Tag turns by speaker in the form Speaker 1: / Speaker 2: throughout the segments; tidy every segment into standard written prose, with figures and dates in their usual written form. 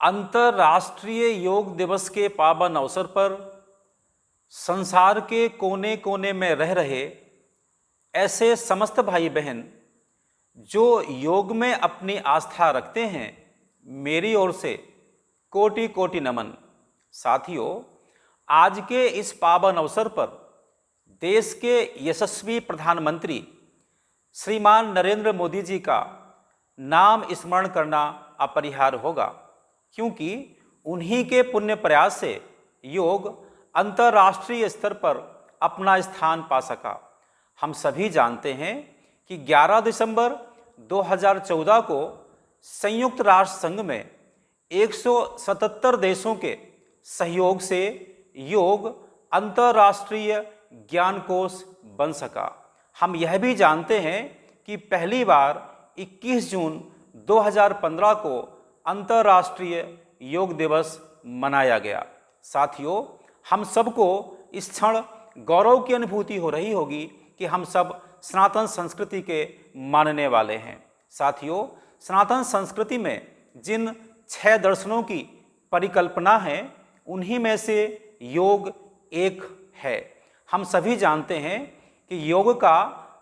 Speaker 1: अंतर्राष्ट्रीय योग दिवस के पावन अवसर पर संसार के कोने कोने में रह रहे ऐसे समस्त भाई बहन जो योग में अपनी आस्था रखते हैं, मेरी ओर से कोटि कोटि नमन। साथियों, आज के इस पावन अवसर पर देश के यशस्वी प्रधानमंत्री श्रीमान नरेंद्र मोदी जी का नाम स्मरण करना अपरिहार्य होगा, क्योंकि उन्हीं के पुण्य प्रयास से योग अंतर्राष्ट्रीय स्तर पर अपना स्थान पा सका। हम सभी जानते हैं कि 11 दिसंबर 2014 को संयुक्त राष्ट्र संघ में 177 देशों के सहयोग से योग अंतर्राष्ट्रीय ज्ञान कोश बन सका। हम यह भी जानते हैं कि पहली बार 21 जून 2015 को अंतर्राष्ट्रीय योग दिवस मनाया गया। साथियों, हम सबको इस क्षण गौरव की अनुभूति हो रही होगी कि हम सब सनातन संस्कृति के मानने वाले हैं। साथियों, सनातन संस्कृति में जिन 6 दर्शनों की परिकल्पना है, उन्हीं में से योग एक है। हम सभी जानते हैं कि योग का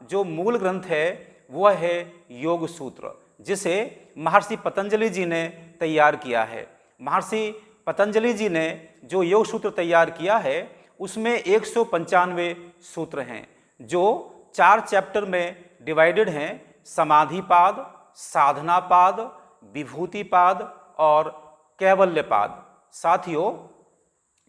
Speaker 1: जो मूल ग्रंथ है वह है योग सूत्र, जिसे महर्षि पतंजलि जी ने तैयार किया है। महर्षि पतंजलि जी ने जो योग सूत्र तैयार किया है उसमें 195 सूत्र हैं, जो 4 चैप्टर में डिवाइडेड हैं: समाधिपाद, साधनापाद, विभूतिपाद और कैवल्यपाद। साथियों,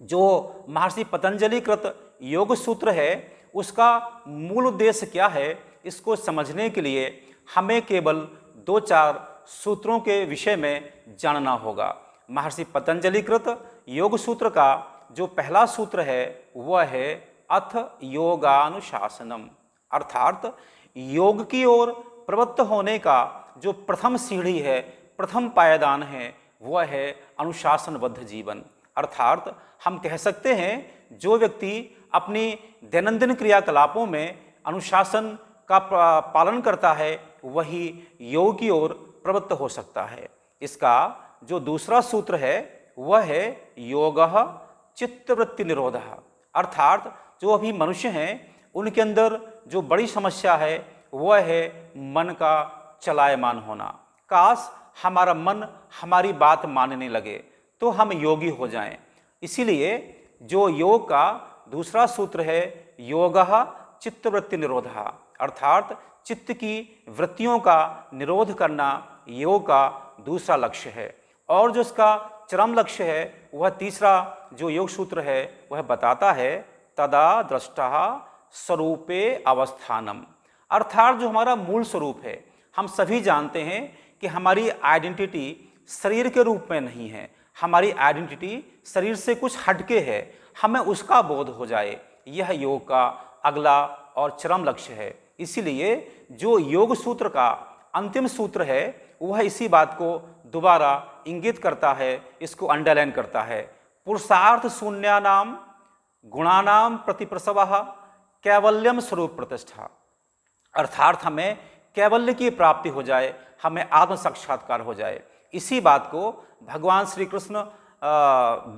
Speaker 1: जो महर्षि पतंजलि कृत योग सूत्र है उसका मूल उद्देश्य क्या है, इसको समझने के लिए हमें केवल 2-4 सूत्रों के विषय में जानना होगा। महर्षि पतंजलि कृत योग सूत्र का जो पहला सूत्र है वह है अथ योगानुशासनम, अर्थात योग की ओर प्रवृत्त होने का जो प्रथम सीढ़ी है, प्रथम पायदान है, वह है अनुशासनबद्ध जीवन। अर्थात हम कह सकते हैं जो व्यक्ति अपनी दैनंदिन क्रियाकलापों में अनुशासन का पालन करता है वही योग की ओर प्रवृत्त हो सकता है। इसका जो दूसरा सूत्र है वह है योगः चित्तवृत्ति निरोधः, अर्थात जो अभी मनुष्य हैं उनके अंदर जो बड़ी समस्या है वह है मन का चलायमान होना। काश हमारा मन हमारी बात मानने लगे तो हम योगी हो जाएं। इसीलिए जो योग का दूसरा सूत्र है योगः चित्तवृत्ति निरोधः, अर्थात चित्त की वृत्तियों का निरोध करना योग का दूसरा लक्ष्य है। और जो इसका चरम लक्ष्य है वह तीसरा जो योग सूत्र है वह बताता है तदा दृष्टः स्वरूपे अवस्थानम, अर्थात जो हमारा मूल स्वरूप है। हम सभी जानते हैं कि हमारी आइडेंटिटी शरीर के रूप में नहीं है, हमारी आइडेंटिटी शरीर से कुछ हटके है। हमें उसका बोध हो जाए, यह योग का अगला और चरम लक्ष्य है। इसीलिए जो योग सूत्र का अंतिम सूत्र है वह इसी बात को दोबारा इंगित करता है, इसको अंडरलाइन करता है। पुरुषार्थ शून्यानाम गुणानाम प्रतिप्रसवः कैवल्यम स्वरूप प्रतिष्ठा, अर्थात हमें कैवल्य की प्राप्ति हो जाए, हमें आत्म साक्षात्कार हो जाए। इसी बात को भगवान श्री कृष्ण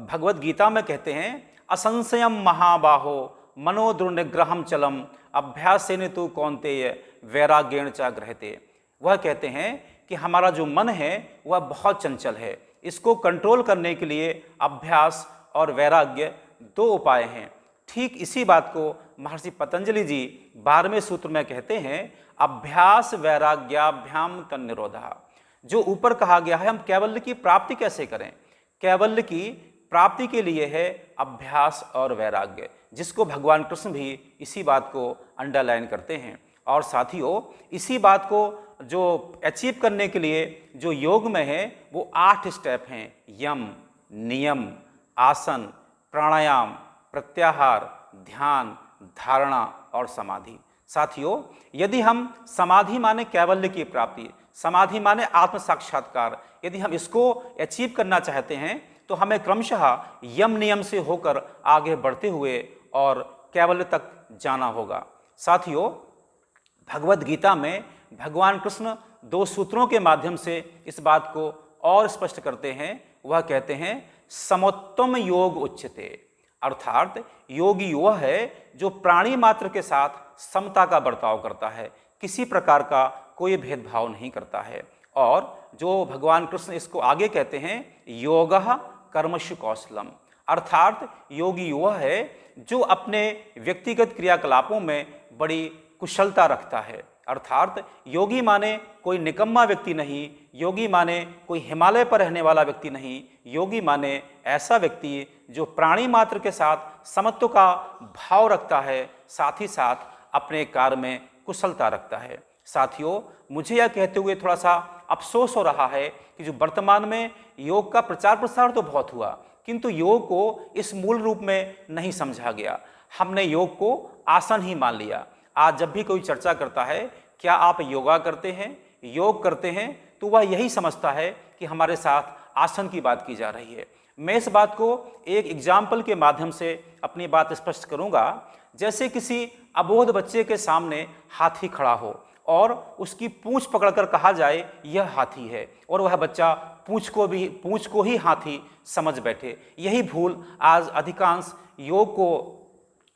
Speaker 1: भगवद गीता में कहते हैं असंशयम महाबाहो मनोदुर्निग्रहम चलम अभ्यासेन तु कौन्तेय वैराग्येण च गृह्यते। वह कहते हैं कि हमारा जो मन है वह बहुत चंचल है, इसको कंट्रोल करने के लिए अभ्यास और वैराग्य 2 उपाय हैं। ठीक इसी बात को महर्षि पतंजलि जी 12वें सूत्र में कहते हैं अभ्यास वैराग्याभ्याम तन्निरोधः। जो ऊपर कहा गया है हम कैवल्य की प्राप्ति कैसे करें, कैवल्य की प्राप्ति के लिए है अभ्यास और वैराग्य, जिसको भगवान कृष्ण भी इसी बात को अंडरलाइन करते हैं। और साथियों, इसी बात को जो अचीव करने के लिए जो योग में है वो 8 स्टेप हैं: यम, नियम, आसन, प्राणायाम, प्रत्याहार, ध्यान, धारणा और समाधि। साथियों, यदि हम समाधि माने कैवल्य की प्राप्ति, समाधि माने आत्म साक्षात्कार, यदि हम इसको अचीव करना चाहते हैं तो हमें क्रमशः यम नियम से होकर आगे बढ़ते हुए और कैवल्य तक जाना होगा। साथियों, भगवद गीता में भगवान कृष्ण 2 सूत्रों के माध्यम से इस बात को और स्पष्ट करते हैं। वह कहते हैं समोत्तम योग उच्यते, अर्थात योगी वह है जो प्राणी मात्र के साथ समता का बर्ताव करता है, किसी प्रकार का कोई भेदभाव नहीं करता है। और जो भगवान कृष्ण इसको आगे कहते हैं योगः कर्मसु कौशलम, अर्थात योगी वह है जो अपने व्यक्तिगत क्रियाकलापों में बड़ी कुशलता रखता है। अर्थात योगी माने कोई निकम्मा व्यक्ति नहीं, योगी माने कोई हिमालय पर रहने वाला व्यक्ति नहीं, योगी माने ऐसा व्यक्ति जो प्राणी मात्र के साथ समत्व का भाव रखता है, साथ ही साथ अपने कार्य में कुशलता रखता है। साथियों, मुझे यह कहते हुए थोड़ा सा अफसोस हो रहा है कि जो वर्तमान में योग का प्रचार प्रसार तो बहुत हुआ, किंतु योग को इस मूल रूप में नहीं समझा गया। हमने योग को आसन ही मान लिया। आज जब भी कोई चर्चा करता है क्या आप योगा करते हैं, योग करते हैं, तो वह यही समझता है कि हमारे साथ आसन की बात की जा रही है। मैं इस बात को एक एग्जाम्पल के माध्यम से अपनी बात स्पष्ट करूंगा। जैसे किसी अबोध बच्चे के सामने हाथी खड़ा हो और उसकी पूंछ पकड़कर कहा जाए यह हाथी है, और वह बच्चा पूंछ को ही हाथी समझ बैठे। यही भूल आज अधिकांश योग को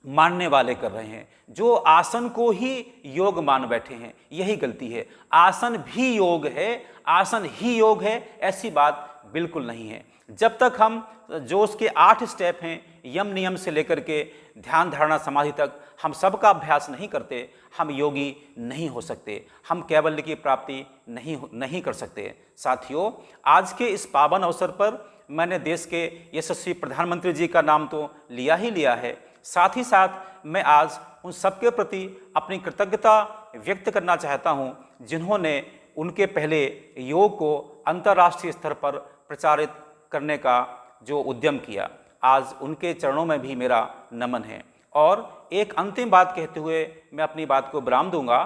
Speaker 1: मानने वाले कर रहे हैं, जो आसन को ही योग मान बैठे हैं। यही गलती है। आसन भी योग है, आसन ही योग है, ऐसी बात बिल्कुल नहीं है। जब तक हम जो उसके 8 स्टेप हैं, यम नियम से लेकर के ध्यान धारणा समाधि तक, हम सबका अभ्यास नहीं करते, हम योगी नहीं हो सकते, हम कैवल्य की प्राप्ति नहीं कर सकते। साथियों, आज के इस पावन अवसर पर मैंने देश के यशस्वी प्रधानमंत्री जी का नाम तो लिया ही लिया है, साथ ही साथ मैं आज उन सबके प्रति अपनी कृतज्ञता व्यक्त करना चाहता हूं जिन्होंने उनके पहले योग को अंतर्राष्ट्रीय स्तर पर प्रचारित करने का जो उद्यम किया। आज उनके चरणों में भी मेरा नमन है। और एक अंतिम बात कहते हुए मैं अपनी बात को विराम दूंगा।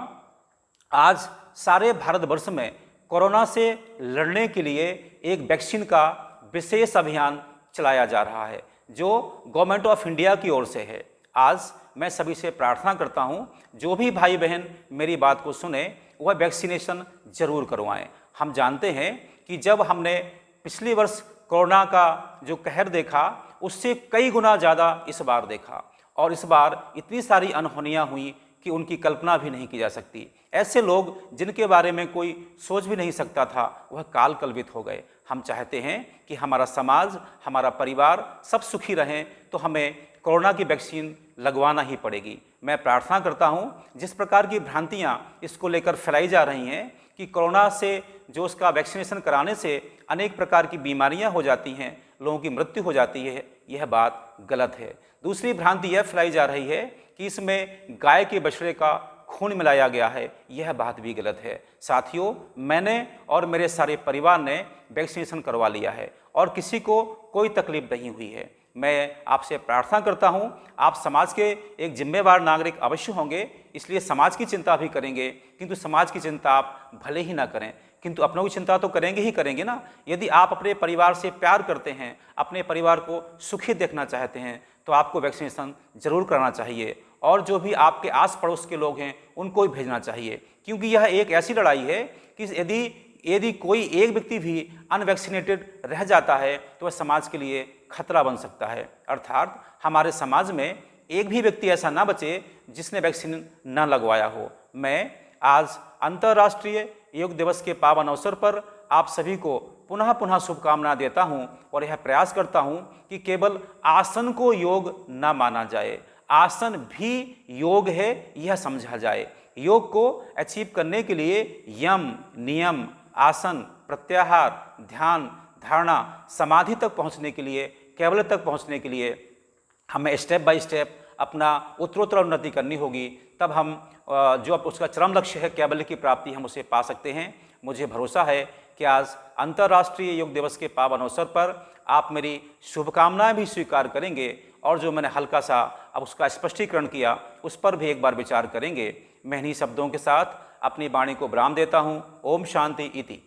Speaker 1: आज सारे भारतवर्ष में कोरोना से लड़ने के लिए एक वैक्सीन का विशेष अभियान चलाया जा रहा है, जो गवर्नमेंट ऑफ इंडिया की ओर से है। आज मैं सभी से प्रार्थना करता हूं, जो भी भाई बहन मेरी बात को सुने वह वैक्सीनेशन जरूर करवाएं। हम जानते हैं कि जब हमने पिछले वर्ष कोरोना का जो कहर देखा, उससे कई गुना ज़्यादा इस बार देखा, और इस बार इतनी सारी अनहोनियां हुई कि उनकी कल्पना भी नहीं की जा सकती। ऐसे लोग जिनके बारे में कोई सोच भी नहीं सकता था, वह काल कल्पित हो गए। हम चाहते हैं कि हमारा समाज, हमारा परिवार सब सुखी रहें, तो हमें कोरोना की वैक्सीन लगवाना ही पड़ेगी। मैं प्रार्थना करता हूं, जिस प्रकार की भ्रांतियां इसको लेकर फैलाई जा रही हैं कि कोरोना से जो उसका वैक्सीनेशन कराने से अनेक प्रकार की बीमारियां हो जाती हैं, लोगों की मृत्यु हो जाती है, यह बात गलत है। दूसरी भ्रांति यह फैलाई जा रही है कि इसमें गाय के बछड़े का खून मिलाया गया है, यह बात भी गलत है। साथियों, मैंने और मेरे सारे परिवार ने वैक्सीनेशन करवा लिया है और किसी को कोई तकलीफ नहीं हुई है। मैं आपसे प्रार्थना करता हूं, आप समाज के एक जिम्मेवार नागरिक अवश्य होंगे, इसलिए समाज की चिंता भी करेंगे, किंतु समाज की चिंता आप भले ही ना करें, किंतु अपनों की चिंता तो करेंगे ही करेंगे ना। यदि आप अपने परिवार से प्यार करते हैं, अपने परिवार को सुखी देखना चाहते हैं, तो आपको वैक्सीनेशन जरूर करना चाहिए, और जो भी आपके आस पड़ोस के लोग हैं उनको भी भेजना चाहिए, क्योंकि यह एक ऐसी लड़ाई है कि यदि कोई एक व्यक्ति भी अनवैक्सीनेटेड रह जाता है तो वह समाज के लिए खतरा बन सकता है। अर्थात हमारे समाज में एक भी व्यक्ति ऐसा ना बचे जिसने वैक्सीन न लगवाया हो। मैं आज अंतर्राष्ट्रीय योग दिवस के पावन अवसर पर आप सभी को पुनः पुनः शुभकामना देता हूं और यह प्रयास करता हूं कि केवल आसन को योग न माना जाए, आसन भी योग है यह समझा जाए। योग को अचीव करने के लिए यम, नियम, आसन, प्रत्याहार, ध्यान, धारणा, समाधि तक पहुंचने के लिए, कैवल्य तक पहुंचने के लिए हमें स्टेप बाय स्टेप अपना उत्तरोत्तर उन्नति करनी होगी। तब हम जो उसका चरम लक्ष्य है कैवल्य की प्राप्ति, हम उसे पा सकते हैं। मुझे भरोसा है कि आज अंतर्राष्ट्रीय योग दिवस के पावन अवसर पर आप मेरी शुभकामनाएं भी स्वीकार करेंगे, और जो मैंने हल्का सा अब उसका स्पष्टीकरण किया उस पर भी एक बार विचार करेंगे। मैं इन्हीं शब्दों के साथ अपनी वाणी को विराम देता हूँ। ओम शांति इति।